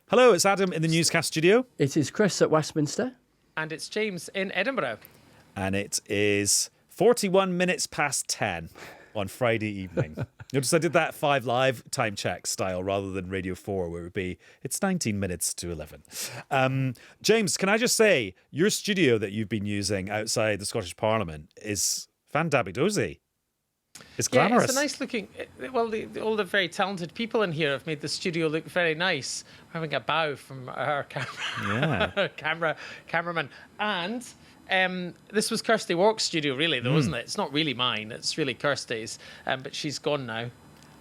Hello, it's Adam in the Newscast studio. It is Chris at Westminster. And it's James in Edinburgh. And it is 41 minutes past 10 on Friday evening. Notice I did that 5 Live time check style rather than Radio 4, where it would be, it's 19 minutes to 11. James, can I just say, your studio that you've been using outside the Scottish Parliament is fan-dabby-dozy. It's glamorous. Yeah, it's a nice looking. Well, all the very talented people in here have made the studio look very nice. We're having a bow from our cameraman. And this was Kirsty Walk's studio, really, though, isn't it? It's not really mine. It's really Kirsty's. But she's gone now.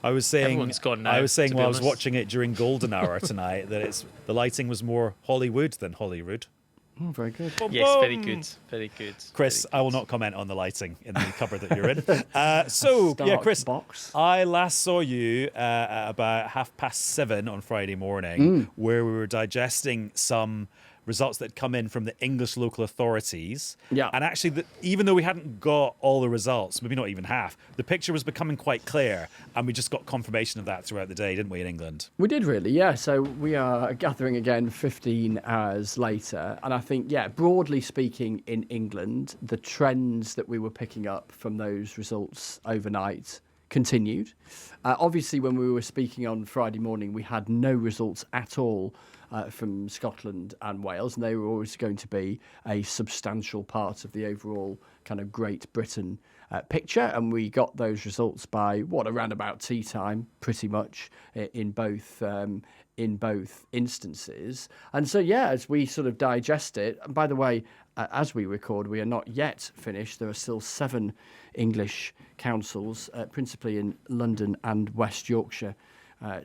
Everyone's gone now. I was saying while I was watching it during Golden Hour tonight that the lighting was more Hollywood than Holyrood. Oh, very good. Yes, very good. Very good. Chris, very good. I will not comment on the lighting in the cupboard that you're in. Chris, box. I last saw you at about 7:30 on Friday morning, where we were digesting some results that had come in from the English local authorities. Yeah. And actually, even though we hadn't got all the results, maybe not even half, the picture was becoming quite clear, and we just got confirmation of that throughout the day, didn't we, in England? We did, really, yeah. So we are gathering again 15 hours later, and I think, broadly speaking, in England, the trends that we were picking up from those results overnight continued. Obviously, when we were speaking on Friday morning, we had no results at all from Scotland and Wales, and they were always going to be a substantial part of the overall kind of Great Britain picture. And we got those results by around about tea time, pretty much in both instances. And so, as we sort of digest it, and by the way, as we record, we are not yet finished. There are still 7 English councils, principally in London and West Yorkshire,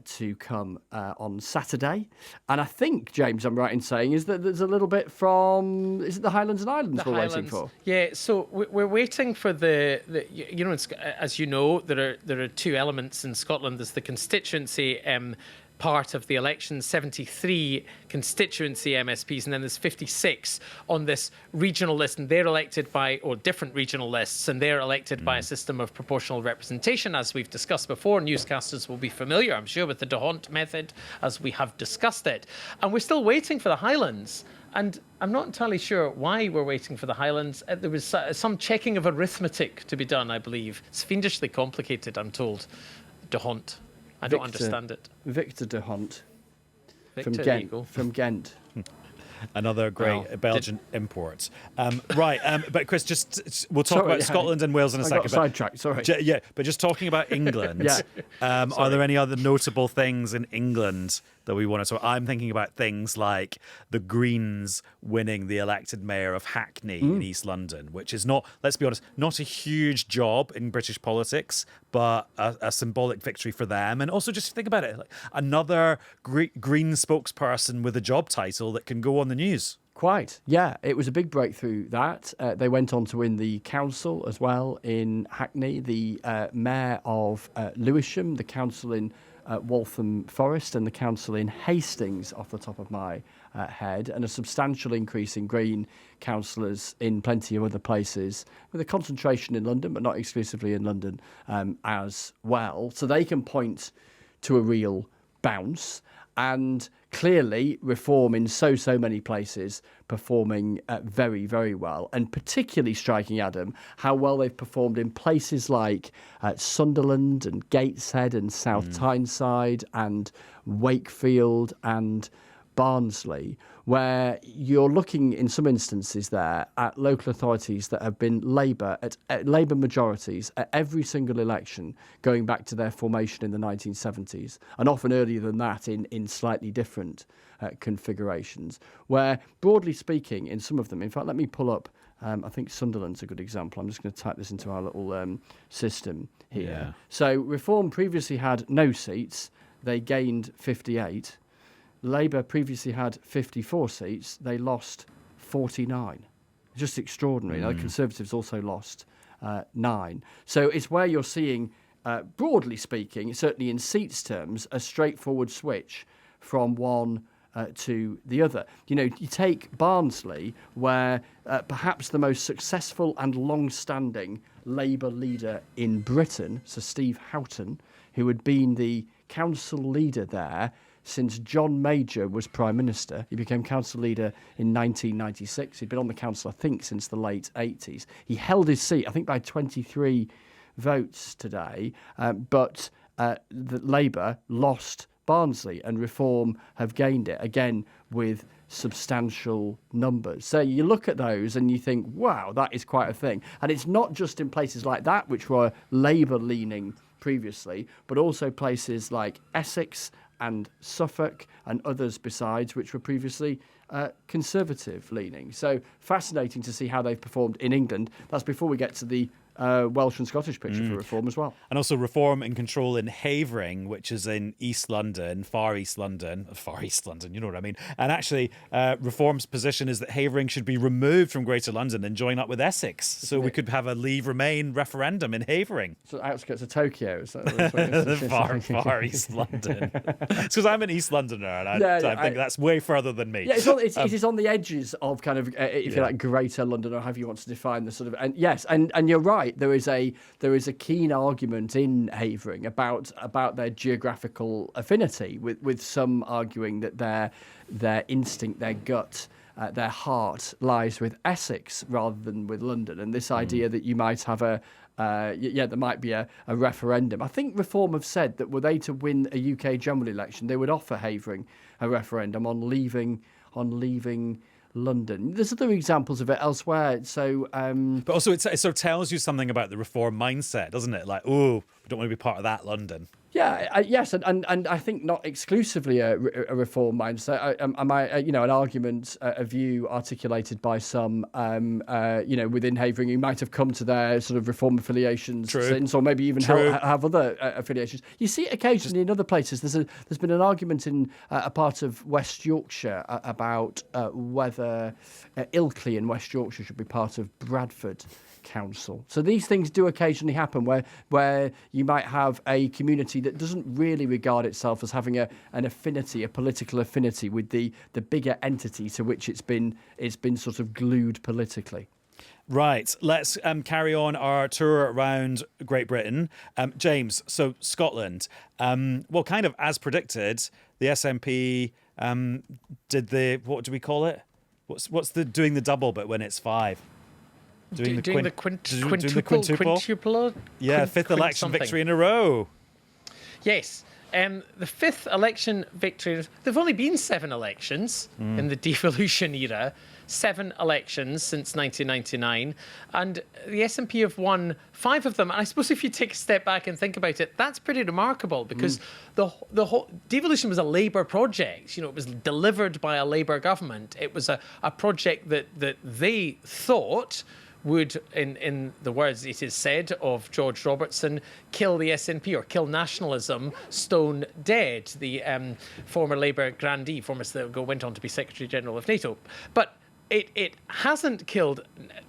to come on Saturday. And I think, James, I'm right in saying, is that there's a little bit from, is it the Highlands and Islands waiting for? Yeah, so we're waiting for the as you know, there are 2 elements in Scotland. There's the constituency part of the election, 73 constituency MSPs, and then there's 56 on this regional list, and they're elected by, or different regional lists, and they're elected by a system of proportional representation, as we've discussed before. Newscasters will be familiar, I'm sure, with the D'Hondt method, as we have discussed it. And we're still waiting for the Highlands. And I'm not entirely sure why we're waiting for the Highlands. There was some checking of arithmetic to be done, I believe. It's fiendishly complicated, I'm told. D'Hondt. I don't understand it. Victor D'Hondt from Ghent. Another great Belgian import. But Chris, we'll talk about Scotland and Wales in a second. I got sidetracked, sorry. But just talking about England, are there any other notable things in England that we want to talk? I'm thinking about things like the Greens winning the elected mayor of Hackney in East London, which is not, let's be honest, not a huge job in British politics, but a symbolic victory for them. And also just think about it, like another Green spokesperson with a job title that can go on the news. Quite, yeah. It was a big breakthrough, that. They went on to win the council as well in Hackney, the mayor of Lewisham, the council in Waltham Forest, and the council in Hastings, off the top of my head, and a substantial increase in Green councillors in plenty of other places, with a concentration in London, but not exclusively in London as well. So they can point to a real bounce. And clearly, Reform in so many places performing very, very well. And particularly striking, Adam, how well they've performed in places like Sunderland and Gateshead and South Tyneside and Wakefield and Barnsley, where you're looking in some instances there at local authorities that have been Labour majorities at every single election going back to their formation in the 1970s, and often earlier than that in slightly different configurations, where, broadly speaking, in some of them, in fact, let me pull up, I think Sunderland's a good example. I'm just going to type this into our little system here. Yeah. So Reform previously had no seats. They gained 58. Labour previously had 54 seats. They lost 49. Just extraordinary. The Conservatives also lost 9. So it's where you're seeing, broadly speaking, certainly in seats terms, a straightforward switch from one to the other. You know, you take Barnsley, where perhaps the most successful and long-standing Labour leader in Britain, Sir Steve Houghton, who had been the council leader there since John Major was Prime Minister. He became council leader in 1996. He'd been on the council, I think, since the late 80s. He held his seat, I think, by 23 votes today, but the Labour lost Barnsley, and Reform have gained it, again, with substantial numbers. So you look at those and you think, wow, that is quite a thing. And it's not just in places like that, which were Labour-leaning previously, but also places like Essex and Suffolk and others besides, which were previously Conservative-leaning. So fascinating to see how they've performed in England. That's before we get to the Welsh and Scottish picture for Reform as well. And also Reform in control in Havering, which is in East London, Far East London, you know what I mean. And actually, Reform's position is that Havering should be removed from Greater London and join up with Essex. So we could have a Leave Remain referendum in Havering. So outskirts of Tokyo. Is that Far East London. It's because I'm an East Londoner, and I think that's way further than me. Yeah, it is on the edges of kind of, if you like, Greater London, or however you want to define the sort of. And yes, and you're right. There is a keen argument in Havering about their geographical affinity, with some arguing that their instinct, their gut, their heart lies with Essex rather than with London. And this idea that you might have there might be a referendum. I think Reform have said that were they to win a UK general election, they would offer Havering a referendum on leaving London. There's other examples of it elsewhere. So, but also it sort of tells you something about the Reform mindset, doesn't it? Like, oh, we don't want to be part of that London. Yeah, yes, and I think not exclusively a Reform mindset. An argument, a view articulated by some, within Havering, who might have come to their sort of Reform affiliations since, or maybe even have other affiliations. You see it occasionally in other places. There's been an argument in a part of West Yorkshire about whether Ilkley in West Yorkshire should be part of Bradford Council. So these things do occasionally happen where you might have a community that doesn't really regard itself as having an affinity, a political affinity with the bigger entity to which it's been sort of glued politically. Right, let's carry on our tour around Great Britain. James, so Scotland, kind of as predicted, the SNP did what do we call it? What's the doing the double but when it's 5? Doing the quintuple? Yeah, fifth election victory in a row. Yes. The fifth election victory. There've only been 7 elections in the devolution era. 7 elections since 1999, and the SNP have won 5 of them. And I suppose if you take a step back and think about it, that's pretty remarkable, because the whole devolution was a Labour project. You know, it was delivered by a Labour government. It was a project that they thought would, in the words it is said of George Robertson, kill the SNP or kill nationalism stone dead. The former Labour grandee, went on to be Secretary General of NATO. But it hasn't killed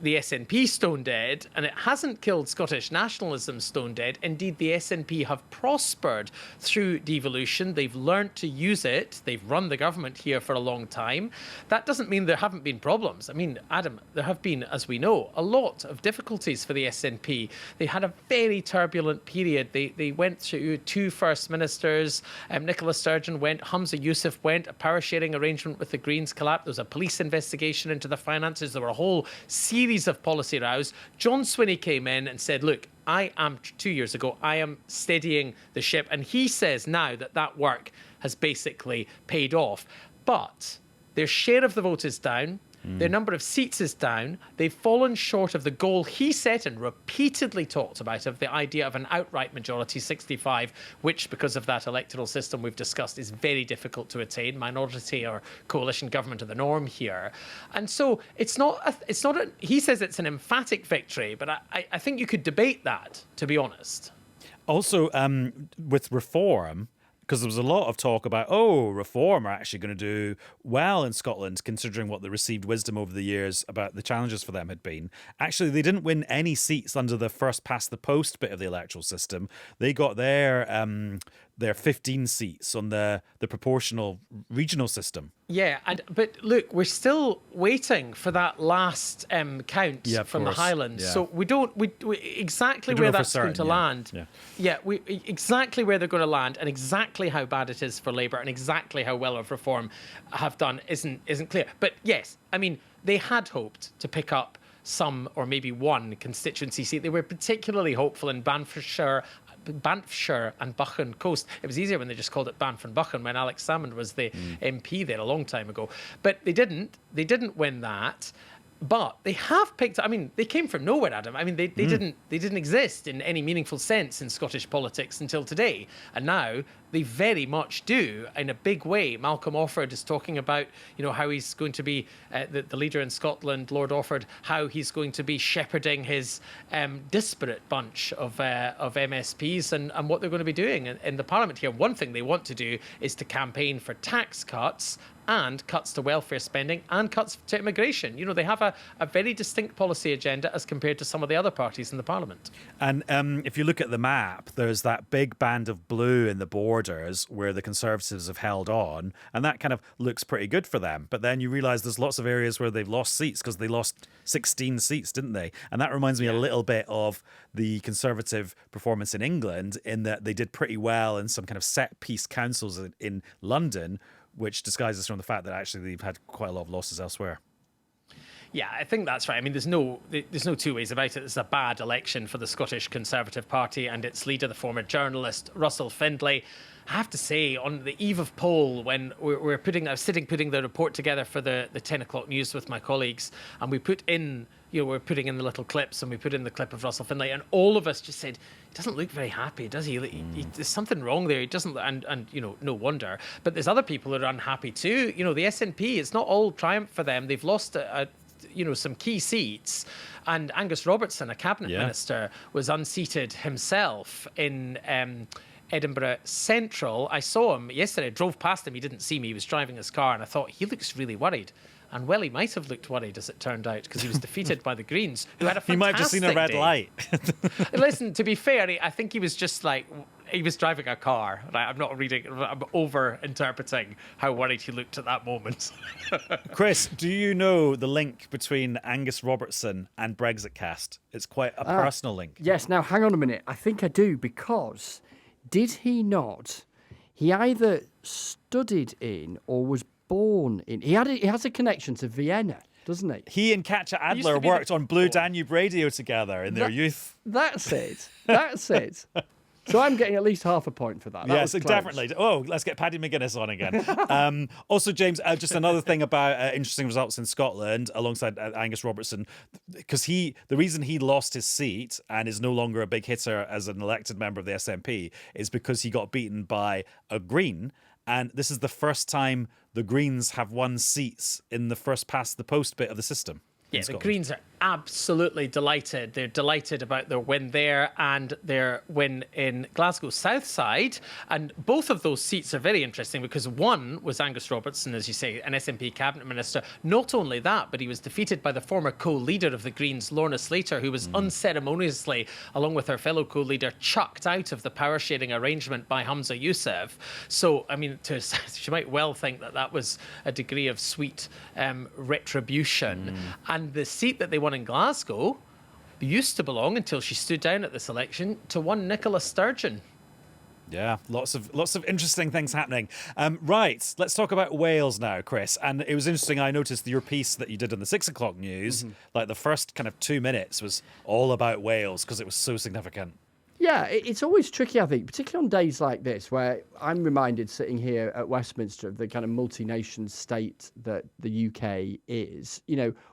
the SNP stone dead, and it hasn't killed Scottish nationalism stone dead. Indeed, the SNP have prospered through devolution. They've learnt to use it. They've run the government here for a long time. That doesn't mean there haven't been problems. I mean, Adam, there have been, as we know, a lot of difficulties for the SNP. They had a very turbulent period. They went through 2 first ministers. Nicola Sturgeon went, Humza Yousaf went, a power-sharing arrangement with the Greens collapsed. There was a police investigation into the finances. There were a whole series of policy rows. John Swinney came in and said, look, 2 years ago, I am steadying the ship. And he says now that work has basically paid off. But their share of the vote is down. Their number of seats is down. They've fallen short of the goal he set and repeatedly talked about, of the idea of an outright majority, 65, which, because of that electoral system we've discussed, is very difficult to attain. Minority or coalition government are the norm here. And so he says it's an emphatic victory, but I think you could debate that, to be honest. Also, with Reform, because there was a lot of talk about, Reform are actually going to do well in Scotland, considering what the received wisdom over the years about the challenges for them had been. Actually, they didn't win any seats under the first past the post bit of the electoral system. They got their their 15 seats on the proportional regional system. Yeah, but look, we're still waiting for that last count from the Highlands. Yeah. So we exactly where that's going to land. Exactly where they're going to land, and exactly how bad it is for Labour, and exactly how well of reform have done isn't clear. But yes, I mean, they had hoped to pick up some or maybe one constituency seat. They were particularly hopeful in Banffshire and Buchan Coast. It was easier when they just called it Banff and Buchan when Alex Salmond was the MP there a long time ago. But they didn't win that. But they have picked. I mean, they came from nowhere, Adam. I mean, they didn't exist in any meaningful sense in Scottish politics until today, and now they very much do in a big way. Malcolm Offord is talking about, how he's going to be the leader in Scotland, Lord Offord, how he's going to be shepherding his disparate bunch of MSPs and what they're going to be doing in the Parliament here. One thing they want to do is to campaign for tax cuts and cuts to welfare spending and cuts to immigration. They have a very distinct policy agenda as compared to some of the other parties in the Parliament. And if you look at the map, there's that big band of blue in the borders where the Conservatives have held on, and that kind of looks pretty good for them. But then you realise there's lots of areas where they've lost seats because they lost 16 seats, didn't they? And that reminds me a little bit of the Conservative performance in England, in that they did pretty well in some kind of set-piece councils in London, which disguises from the fact that actually they've had quite a lot of losses elsewhere. Yeah, I think that's right. I mean, there's no two ways about it. It's a bad election for the Scottish Conservative Party and its leader, the former journalist Russell Findlay. I have to say, on the eve of poll, when I was putting the report together for the 10 o'clock news with my colleagues, and we put in, we're putting in the little clips, and we put in the clip of Russell Findlay, and all of us just said, he doesn't look very happy, does he? There's something wrong there. He doesn't, and no wonder. But there's other people that are unhappy too. The SNP, it's not all triumph for them. They've lost some key seats, and Angus Robertson, a cabinet minister, was unseated himself in Edinburgh Central. I saw him yesterday. I drove past him. He didn't see me. He was driving his car, and I thought, he looks really worried. And well, he might have looked worried, as it turned out, because he was defeated by the Greens, who had a fantastic He might have just seen a red light. Listen, to be fair, I think he was just like, he was driving a car. Right? I'm over-interpreting how worried he looked at that moment. Chris, do you know the link between Angus Robertson and Brexitcast? It's quite a personal link. Yes, now hang on a minute. I think I do, because did he not? He either studied in or was born in. He has a connection to Vienna, doesn't he? He and Katja Adler worked on Blue Danube Radio together in their youth. That's it. So I'm getting at least half a point for that. Yes, definitely. Oh, let's get Paddy McGuinness on again. Also, James, just another thing about interesting results in Scotland alongside Angus Robertson, because the reason he lost his seat and is no longer a big hitter as an elected member of the SNP is because he got beaten by a Green. And this is the first time the Greens have won seats in the first past the post bit of the system. Yeah, the Greens are absolutely delighted. They're delighted about their win there and their win in Glasgow South Side. And both of those seats are very interesting because one was Angus Robertson, as you say, an SNP cabinet minister. Not only that, but he was defeated by the former co-leader of the Greens, Lorna Slater, who was unceremoniously, along with her fellow co-leader, chucked out of the power-sharing arrangement by Humza Yousaf. So, I mean, she might well think that was a degree of sweet retribution. And the seat that they won in Glasgow used to belong, until she stood down at this election, to one Nicola Sturgeon. Yeah, lots of interesting things happening. Right, let's talk about Wales now, Chris. And it was interesting, I noticed your piece that you did on the 6 o'clock news, like the first kind of 2 minutes was all about Wales because it was so significant. Yeah, it's always tricky, I think, particularly on days like this, where I'm reminded sitting here at Westminster of the kind of multi-nation state that the UK is.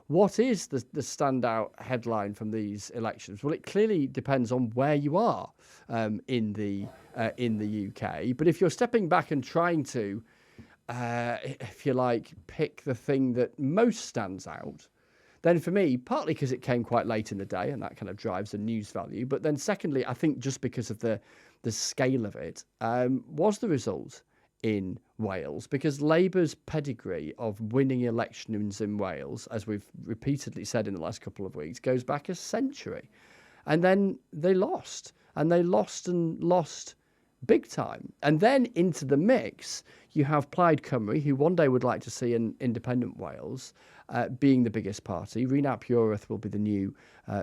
What is the standout headline from these elections? Well, it clearly depends on where you are in the UK. But if you're stepping back and trying to, if you like, pick the thing that most stands out, then for me, partly because it came quite late in the day and that kind of drives the news value, but then secondly, I think just because of the scale of it, was the result in Wales, because Labour's pedigree of winning elections in Wales, as we've repeatedly said in the last couple of weeks, goes back a century. And then they lost, and they lost big time. And then into the mix, you have Plaid Cymru, who one day would like to see an independent Wales, being the biggest party. Rhys Pureth will be the new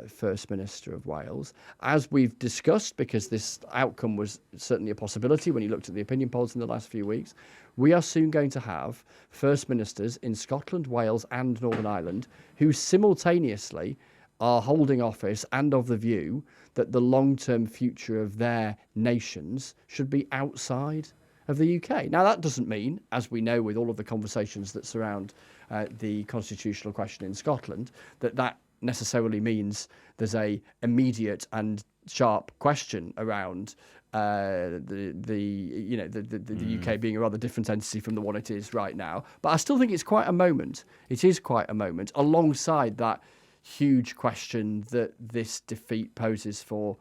First Minister of Wales. As we've discussed, because this outcome was certainly a possibility when you looked at the opinion polls in the last few weeks, we are soon going to have First Ministers in Scotland, Wales and Northern Ireland who simultaneously are holding office and of the view that the long-term future of their nations should be outside of the UK. Now, that doesn't mean, as we know with all of the conversations that surround the constitutional question in Scotland, that necessarily means there's a immediate and sharp question around the UK being a rather different entity from the one it is right now. But I still think it's quite a moment. It is quite a moment alongside that huge question that this defeat poses for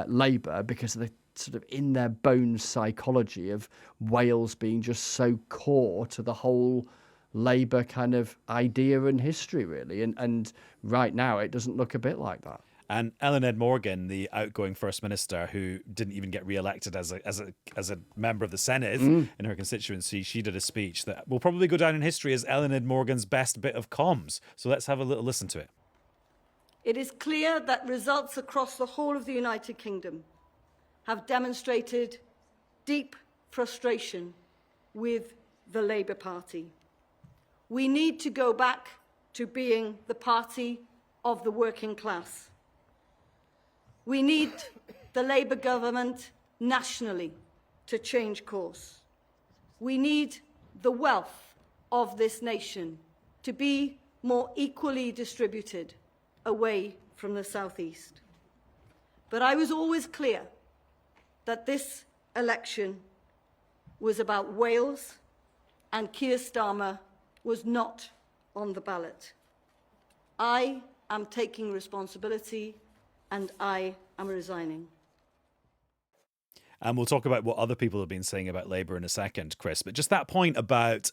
Labour, because of the sort of in their bones psychology of Wales being just so core to the whole Labour kind of idea and history, really. And right now, it doesn't look a bit like that. And Eluned Morgan, the outgoing First Minister, who didn't even get re-elected as a member of the Senedd in her constituency, she did a speech that will probably go down in history as Eluned Morgan's best bit of comms. So let's have a little listen to it. It is clear that results across the whole of the United Kingdom have demonstrated deep frustration with the Labour Party. We need to go back to being the party of the working class. We need the Labour government nationally to change course. We need the wealth of this nation to be more equally distributed away from the southeast. But I was always clear that this election was about Wales, and Keir Starmer was not on the ballot. I am taking responsibility and I am resigning. And we'll talk about what other people have been saying about Labour in a second, Chris. But just that point about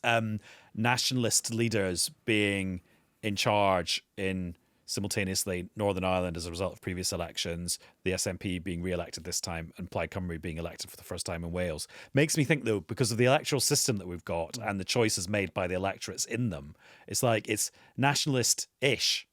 nationalist leaders being in charge in simultaneously Northern Ireland as a result of previous elections, the SNP being re-elected this time, and Plaid Cymru being elected for the first time in Wales. Makes me think, though, because of the electoral system that we've got and the choices made by the electorates in them, it's like it's nationalist-ish.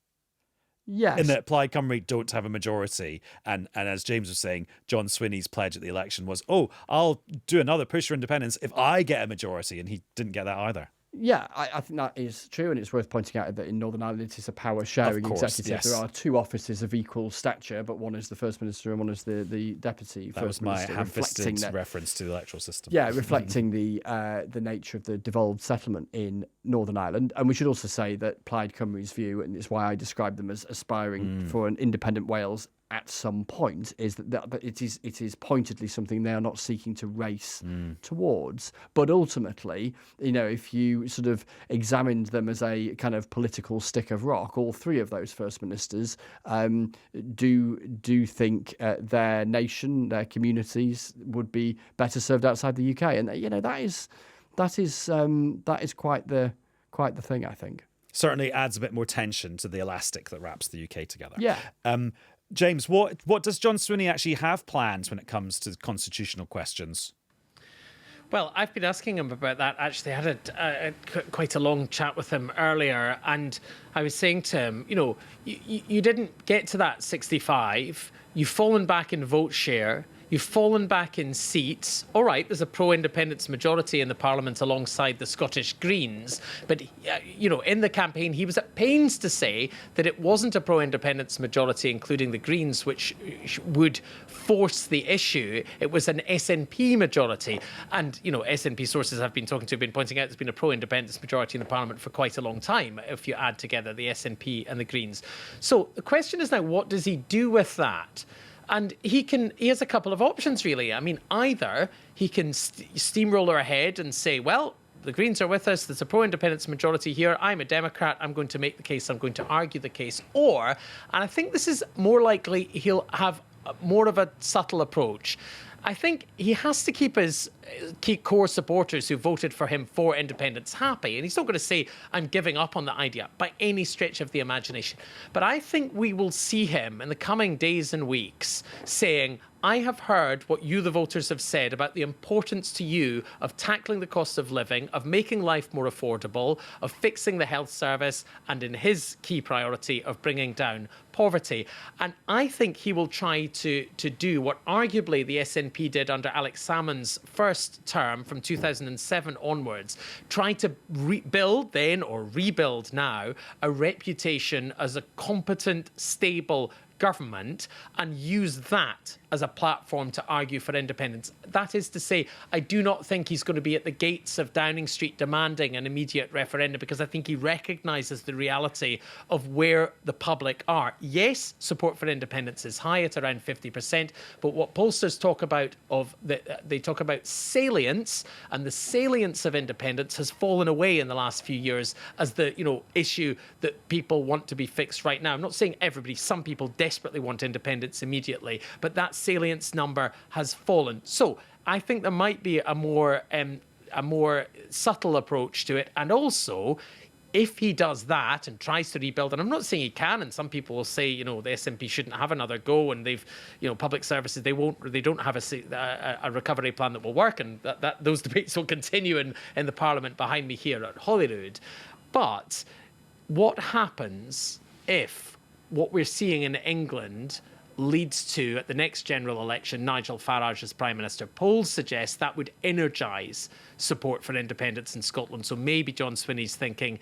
Yes. In that Plaid Cymru don't have a majority. And as James was saying, John Swinney's pledge at the election was, I'll do another push for independence if I get a majority. And he didn't get that either. Yeah, I think that is true, and it's worth pointing out that in Northern Ireland it is a power-sharing executive. Yes. There are two offices of equal stature, but one is the First Minister and one is the Deputy First Minister. That was my ham-fisted reference to the electoral system. Yeah, reflecting the nature of the devolved settlement in Northern Ireland. And we should also say that Plaid Cymru's view, and it's why I describe them as aspiring for an independent Wales at some point, is that it is pointedly something they are not seeking to race towards. But ultimately, if you sort of examined them as a kind of political stick of rock, all three of those First Ministers do think their nation, their communities would be better served outside the UK, and that is quite the thing, I think. Certainly adds a bit more tension to the elastic that wraps the UK together. Yeah. James, what does John Swinney actually have planned when it comes to constitutional questions? Well, I've been asking him about that. Actually, I had quite a long chat with him earlier, and I was saying to him, you didn't get to that 65. You've fallen back in vote share. You've fallen back in seats. All right, there's a pro-independence majority in the Parliament alongside the Scottish Greens. But, in the campaign, he was at pains to say that it wasn't a pro-independence majority, including the Greens, which would force the issue. It was an SNP majority. And, SNP sources I've been talking to have been pointing out there's been a pro-independence majority in the Parliament for quite a long time, if you add together the SNP and the Greens. So the question is now, what does he do with that? And he has a couple of options, really. I mean, either he can steamroller ahead and say, well, the Greens are with us, there's a pro-independence majority here, I'm a Democrat, I'm going to make the case, I'm going to argue the case. Or, and I think this is more likely, he'll have more of a subtle approach. I think he has to keep his key core supporters who voted for him for independence happy. And he's not going to say, I'm giving up on the idea by any stretch of the imagination. But I think we will see him in the coming days and weeks saying, I have heard what you, the voters, have said about the importance to you of tackling the cost of living, of making life more affordable, of fixing the health service, and in his key priority of bringing down poverty. And I think he will try to do what arguably the SNP did under Alex Salmond's first term from 2007 onwards, try to rebuild then, or rebuild now, a reputation as a competent, stable government, and use that as a platform to argue for independence. That is to say, I do not think he's going to be at the gates of Downing Street demanding an immediate referendum, because I think he recognises the reality of where the public are. Yes, support for independence is high at around 50%, but what pollsters talk about they talk about salience, and the salience of independence has fallen away in the last few years as the issue that people want to be fixed right now. I'm not saying everybody, some people desperately want independence immediately, but that salience number has fallen. So I think there might be a more subtle approach to it. And also, if he does that and tries to rebuild, and I'm not saying he can, and some people will say, the SNP shouldn't have another go, and they've, public services, they don't have a recovery plan that will work, and that those debates will continue in the Parliament behind me here at Holyrood. But what happens if what we're seeing in England leads to, at the next general election, Nigel Farage as Prime Minister? Polls suggest that would energise support for independence in Scotland. So maybe John Swinney's thinking,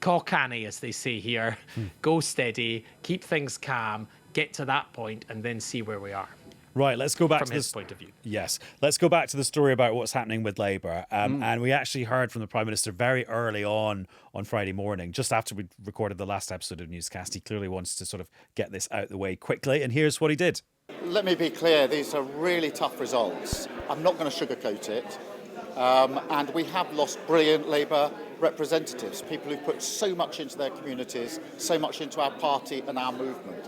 cock-canny, as they say here, go steady, keep things calm, get to that point, and then see where we are. Right, let's go back from to his this point of view. Yes, let's go back to the story about what's happening with Labour. And we actually heard from the Prime Minister very early on Friday morning, just after we recorded the last episode of Newscast. He clearly wants to sort of get this out of the way quickly, and here's what he did. Let me be clear, these are really tough results. I'm not going to sugarcoat it. And we have lost brilliant Labour representatives, people who put so much into their communities, so much into our party and our movement.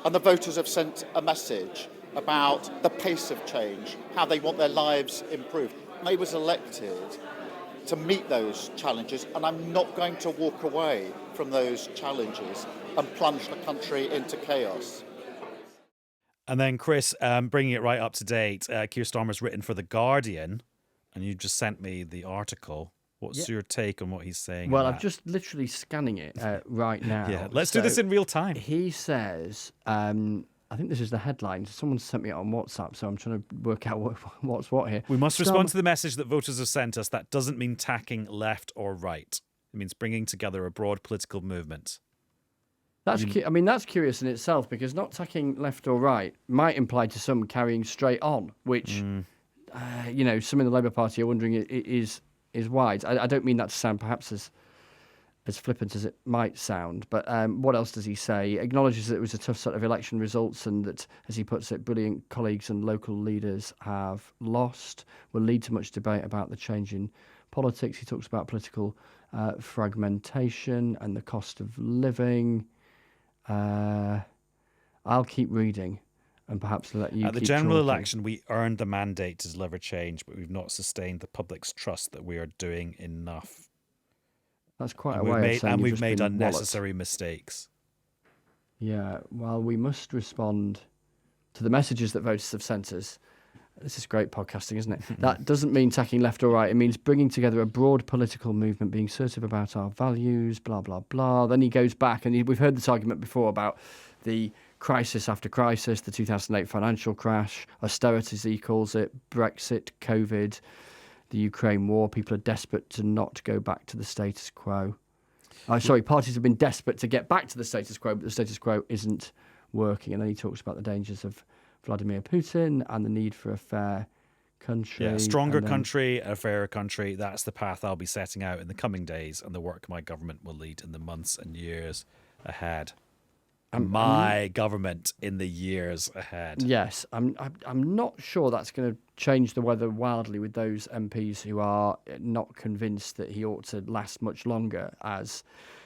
And the voters have sent a message about the pace of change, how they want their lives improved. May was elected to meet those challenges, and I'm not going to walk away from those challenges and plunge the country into chaos. And then, Chris, bringing it right up to date, Keir Starmer's written for The Guardian, and you just sent me the article. What's your take on what he's saying? Well, I'm just literally scanning it right now. Yeah, let's do this in real time. He says, I think this is the headline. Someone sent me it on WhatsApp, so I'm trying to work out what's what here. We must respond to the message that voters have sent us. That doesn't mean tacking left or right. It means bringing together a broad political movement. That's that's curious in itself, because not tacking left or right might imply to some carrying straight on, which some in the Labour Party are wondering is wide. I don't mean that to sound perhaps as flippant as it might sound, but what else does he say? He acknowledges that it was a tough set of election results, and that, as he puts it, brilliant colleagues and local leaders have lost, will lead to much debate about the change in politics. He talks about political fragmentation and the cost of living. I'll keep reading and perhaps let you At the keep general talking. election, we earned the mandate to deliver change, but we've not sustained the public's trust that we are doing enough. That's quite a way of saying and you've we've just made been unnecessary mistakes. Yeah, well, we must respond to the messages that voters have sent us. This is great podcasting, isn't it? That doesn't mean tacking left or right. It means bringing together a broad political movement, being assertive about our values, blah, blah, blah. Then he goes back, and we've heard this argument before about the crisis after crisis, the 2008 financial crash, austerity, as he calls it, Brexit, COVID, the Ukraine war. People are desperate to not go back to the status quo. Parties have been desperate to get back to the status quo, but the status quo isn't working. And then he talks about the dangers of Vladimir Putin and the need for a fair country. Yeah, a stronger country, a fairer country. That's the path I'll be setting out in the coming days, and the work my government will lead in the months and years ahead. My government in the years ahead. Yes, I'm not sure that's going to change the weather wildly with those MPs who are not convinced that he ought to last much longer as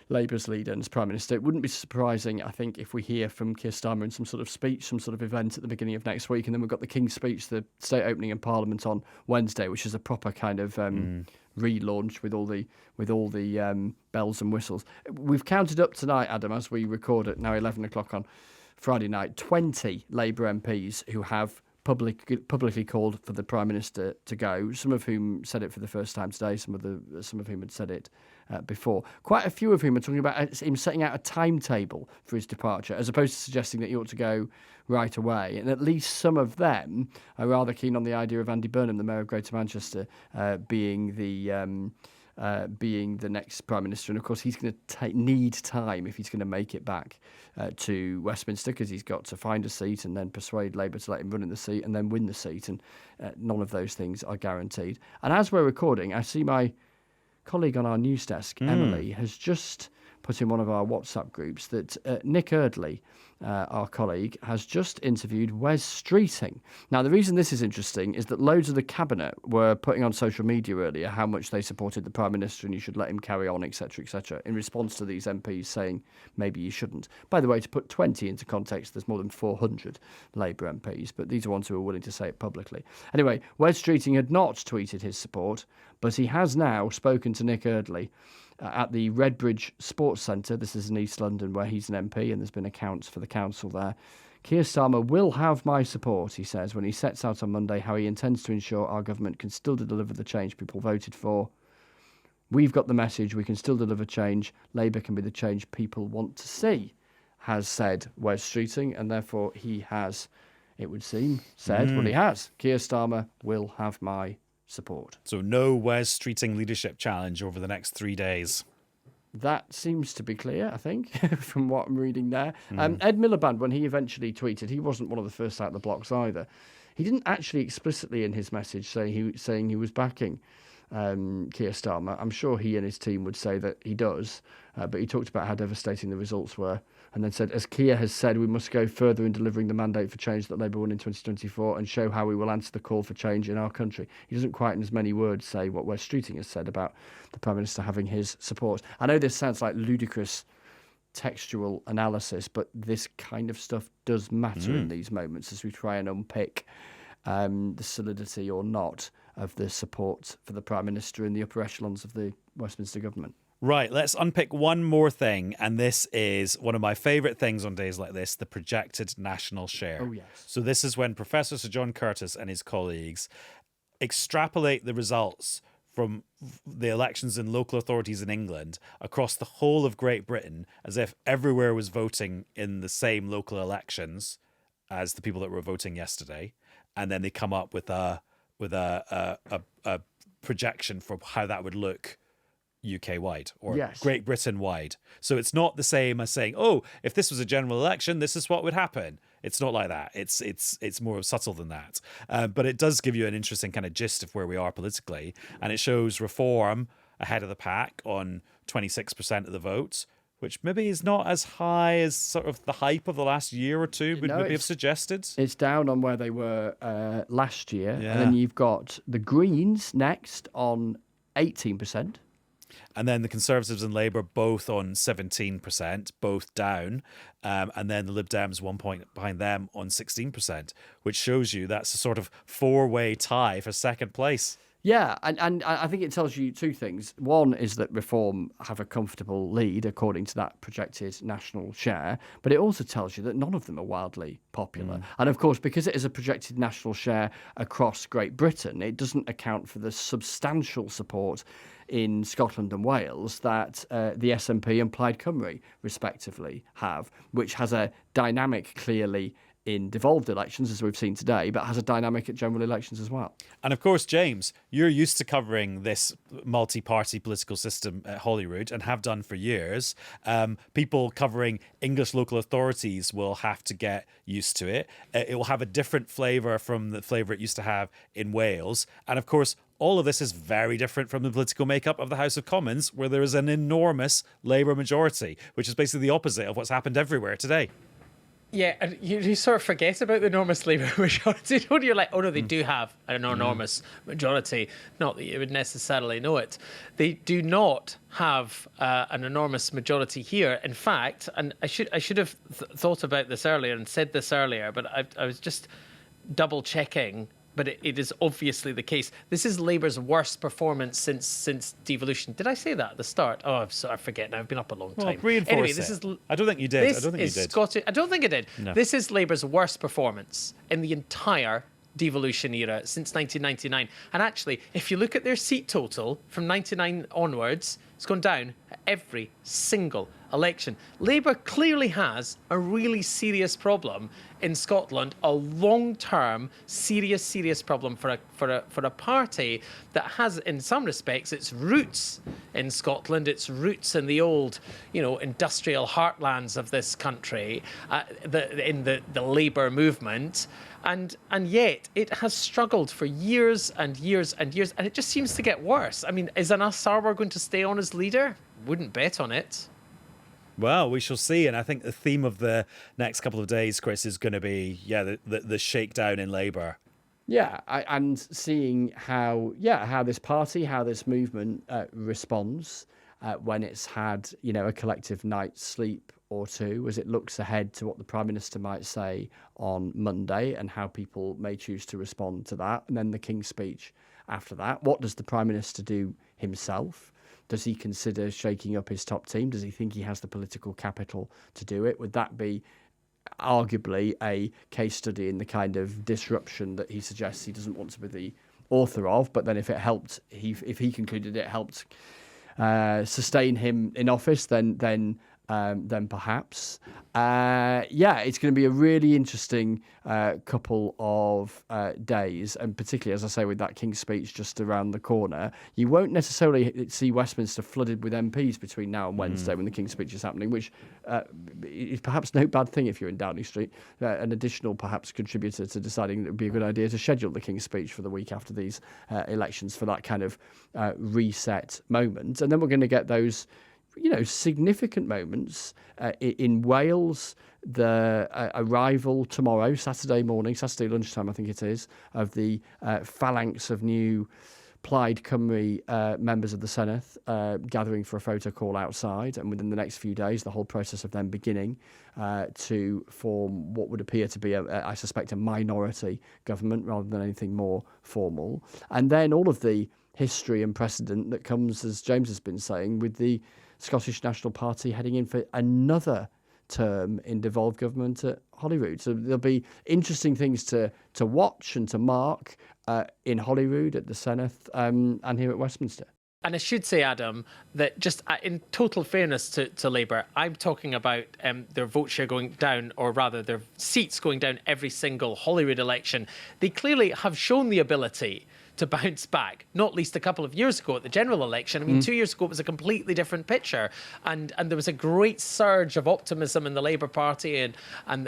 Labour's leader and as Prime Minister. It wouldn't be surprising, I think, if we hear from Keir Starmer in some sort of speech, some sort of event at the beginning of next week, and then we've got the King's Speech, the state opening in Parliament on Wednesday, which is a proper kind of relaunch with all the bells and whistles. We've counted up tonight, Adam, as we record at now 11 o'clock on Friday night, 20 Labour MPs who have publicly called for the Prime Minister to go, some of whom said it for the first time today, some of whom had said it before. Quite a few of whom are talking about him setting out a timetable for his departure, as opposed to suggesting that he ought to go right away. And at least some of them are rather keen on the idea of Andy Burnham, the Mayor of Greater Manchester, being the next Prime Minister. And of course, he's going to need time if he's going to make it back to Westminster, because he's got to find a seat and then persuade Labour to let him run in the seat and then win the seat. And none of those things are guaranteed. And as we're recording, I see my colleague on our news desk, Emily, has just put in one of our WhatsApp groups that Nick Eardley, our colleague, has just interviewed Wes Streeting. Now, the reason this is interesting is that loads of the Cabinet were putting on social media earlier how much they supported the Prime Minister and you should let him carry on, etc., in response to these MPs saying maybe you shouldn't. By the way, to put 20 into context, there's more than 400 Labour MPs, but these are ones who are willing to say it publicly. Anyway, Wes Streeting had not tweeted his support, but he has now spoken to Nick Eardley at the Redbridge Sports Centre. This is in East London, where he's an MP, and there's been accounts for the council there. Keir Starmer will have my support, he says, when he sets out on Monday how he intends to ensure our government can still deliver the change people voted for. We've got the message, we can still deliver change. Labour can be the change people want to see, has said Wes Streeting, and therefore he has, it would seem, said what he has. Keir Starmer will have my support. So no Wes Streeting leadership challenge over the next 3 days. That seems to be clear, I think, from what I'm reading there. Ed Miliband, when he eventually tweeted, he wasn't one of the first out the blocks either. He didn't actually explicitly in his message saying he was backing Keir Starmer. I'm sure he and his team would say that he does, but he talked about how devastating the results were, and then said, as Keir has said, we must go further in delivering the mandate for change that Labour won in 2024 and show how we will answer the call for change in our country. He doesn't quite in as many words say what Wes Streeting has said about the Prime Minister having his support. I know this sounds like ludicrous textual analysis, but this kind of stuff does matter in these moments as we try and unpick the solidity or not of the support for the Prime Minister in the upper echelons of the Westminster government. Right, let's unpick one more thing, and this is one of my favourite things on days like this, the projected national share. Oh, yes. So this is when Professor Sir John Curtis and his colleagues extrapolate the results from the elections in local authorities in England across the whole of Great Britain, as if everywhere was voting in the same local elections as the people that were voting yesterday, and then they come up with a projection for how that would look UK-wide or Great Britain-wide. So it's not the same as saying, oh, if this was a general election, this is what would happen. It's not like that. It's more subtle than that. But it does give you an interesting kind of gist of where we are politically. And it shows Reform ahead of the pack on 26% of the vote, which maybe is not as high as sort of the hype of the last year or two would maybe have suggested. It's down on where they were last year. Yeah. And then you've got the Greens next on 18%. And then the Conservatives and Labour both on 17%, both down. And then the Lib Dems 1 point behind them on 16%, which shows you that's a sort of four-way tie for second place. Yeah, and I think it tells you two things. One is that Reform have a comfortable lead according to that projected national share, but it also tells you that none of them are wildly popular. And of course, because it is a projected national share across Great Britain, it doesn't account for the substantial support in Scotland and Wales that the SNP and Plaid Cymru respectively have, which has a dynamic clearly in devolved elections, as we've seen today, but has a dynamic at general elections as well. And of course, James, you're used to covering this multi-party political system at Holyrood and have done for years. People covering English local authorities will have to get used to it. It will have a different flavour from the flavour it used to have in Wales. And of course, all of this is very different from the political makeup of the House of Commons, where there is an enormous Labour majority, which is basically the opposite of what's happened everywhere today. Yeah, and you sort of forget about the enormous Labour majority, don't you? You're like, oh no, they do have an enormous majority. Not that you would necessarily know it. They do not have an enormous majority here. In fact, and I should have thought about this earlier and said this earlier, but I was just double checking but it is obviously the case. This is Labour's worst performance since devolution. Did I say that at the start? Oh, I forget now. I've been up a long time. Reinforce anyway, it. this is. I don't think you did. I don't think you did. I don't think it did. No. This is Labour's worst performance in the entire devolution era since 1999. And actually, if you look at their seat total from 99 onwards, it's gone down every single election. Labour clearly has a really serious problem in Scotland, a long-term, serious problem for a party that has, in some respects, its roots in Scotland, its roots in the old, industrial heartlands of this country, in the Labour movement. And yet it has struggled for years and years and years, and it just seems to get worse. I mean, is Anas Sarwar going to stay on as leader? Wouldn't bet on it. Well, we shall see. And I think the theme of the next couple of days, Chris, is going to be, the shakedown in Labour. Yeah, and seeing how this party, how this movement responds when it's had, a collective night's sleep or two, as it looks ahead to what the Prime Minister might say on Monday and how people may choose to respond to that. And then the King's speech after that. What does the Prime Minister do himself? Does he consider shaking up his top team? Does he think he has the political capital to do it? Would that be arguably a case study in the kind of disruption that he suggests he doesn't want to be the author of? But then if it helped, if he concluded it helped sustain him in office, then perhaps. It's going to be a really interesting couple of days, and particularly, as I say, with that King's speech just around the corner, you won't necessarily see Westminster flooded with MPs between now and Wednesday when the King's speech is happening, which is perhaps no bad thing if you're in Downing Street, an additional perhaps contributor to deciding that it would be a good idea to schedule the King's speech for the week after these elections for that kind of reset moment. And then we're going to get those significant moments in Wales, the arrival tomorrow, Saturday lunchtime, I think it is, of the phalanx of new Plaid Cymru members of the Senedd gathering for a photo call outside, and within the next few days, the whole process of them beginning to form what would appear to be, I suspect, a minority government rather than anything more formal. And then all of the history and precedent that comes, as James has been saying, with the Scottish National Party heading in for another term in devolved government at Holyrood. So there'll be interesting things to watch and to mark in Holyrood, at the Senedd, and here at Westminster. And I should say, Adam, that just in total fairness to Labour, I'm talking about their vote share going down, or rather their seats going down every single Holyrood election. They clearly have shown the ability to bounce back, not least a couple of years ago at the general election. I mean, 2 years ago, it was a completely different picture. And there was a great surge of optimism in the Labour Party, and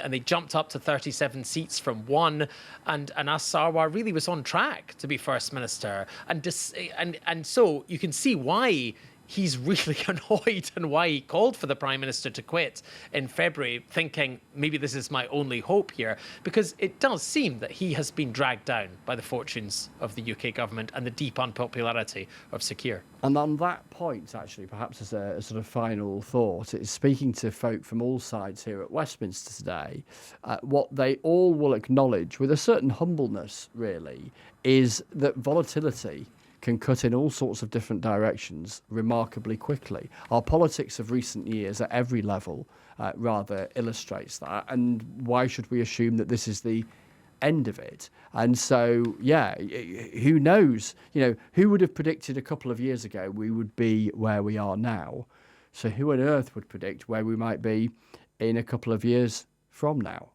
they jumped up to 37 seats from 1. And Anas Sarwar really was on track to be First Minister. And so you can see why he's really annoyed and why he called for the Prime Minister to quit in February, thinking maybe this is my only hope here, because it does seem that he has been dragged down by the fortunes of the UK government and the deep unpopularity of Sir Keir. And on that point, actually, perhaps as a sort of final thought, is speaking to folk from all sides here at Westminster today, what they all will acknowledge with a certain humbleness, really, is that volatility can cut in all sorts of different directions remarkably quickly. Our politics of recent years at every level rather illustrates that. And why should we assume that this is the end of it? And so, who knows? Who would have predicted a couple of years ago we would be where we are now? So who on earth would predict where we might be in a couple of years from now?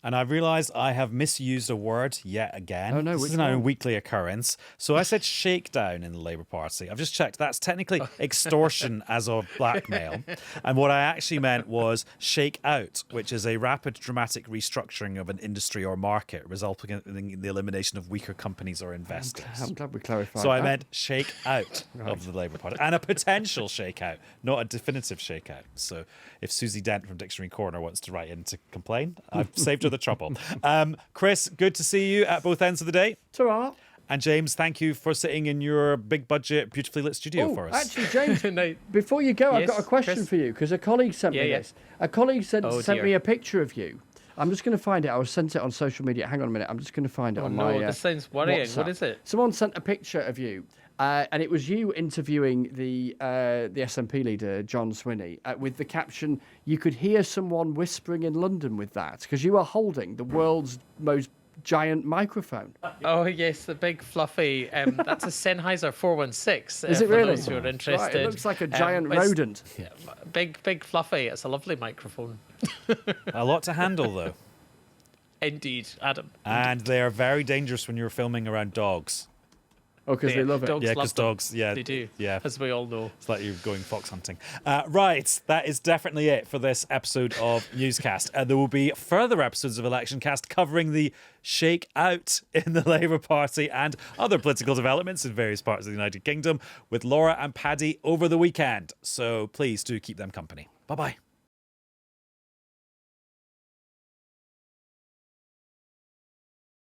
And I've realised I have misused a word yet again. Oh, no, this is now a weekly occurrence. So I said shakedown in the Labour Party. I've just checked. That's technically extortion as of blackmail. And what I actually meant was shake out, which is a rapid, dramatic restructuring of an industry or market, resulting in the elimination of weaker companies or investors. I'm glad we clarified So that. I meant shake out of the Labour Party. And a potential shake out, not a definitive shake out. So if Susie Dent from Dictionary Corner wants to write in to complain, I've saved her the trouble. Chris, good to see you at both ends of the day. Ta-ra. And James, thank you for sitting in your big budget, beautifully lit studio for us. Actually, James, No. before you go, I've Yes, got a question Chris? for you, because a colleague sent me this. A colleague sent me a picture of you I'm just going to find it. I was sent it on social media. Hang on a minute. I'm just going to find it on my this sounds worrying. WhatsApp. What is it? Someone sent a picture of you. And it was you interviewing the SNP leader, John Swinney, with the caption, "You could hear someone whispering in London with that," because you are holding the world's most giant microphone. Oh, yes, the big fluffy. That's a Sennheiser 416. Is it for really? those who are interested. Right, it looks like a giant it's rodent. Big fluffy. It's a lovely microphone. A lot to handle, though. Indeed, Adam. And they are very dangerous when you're filming around dogs. Oh, because they love it. Dogs Yeah, love because them. dogs, yeah. They do, Yeah. as we all know. It's like you're going fox hunting. Right, that is definitely it for this episode of Newscast. There will be further episodes of Election Cast covering the shake out in the Labour Party and other political developments in various parts of the United Kingdom with Laura and Paddy over the weekend. So please do keep them company. Bye-bye.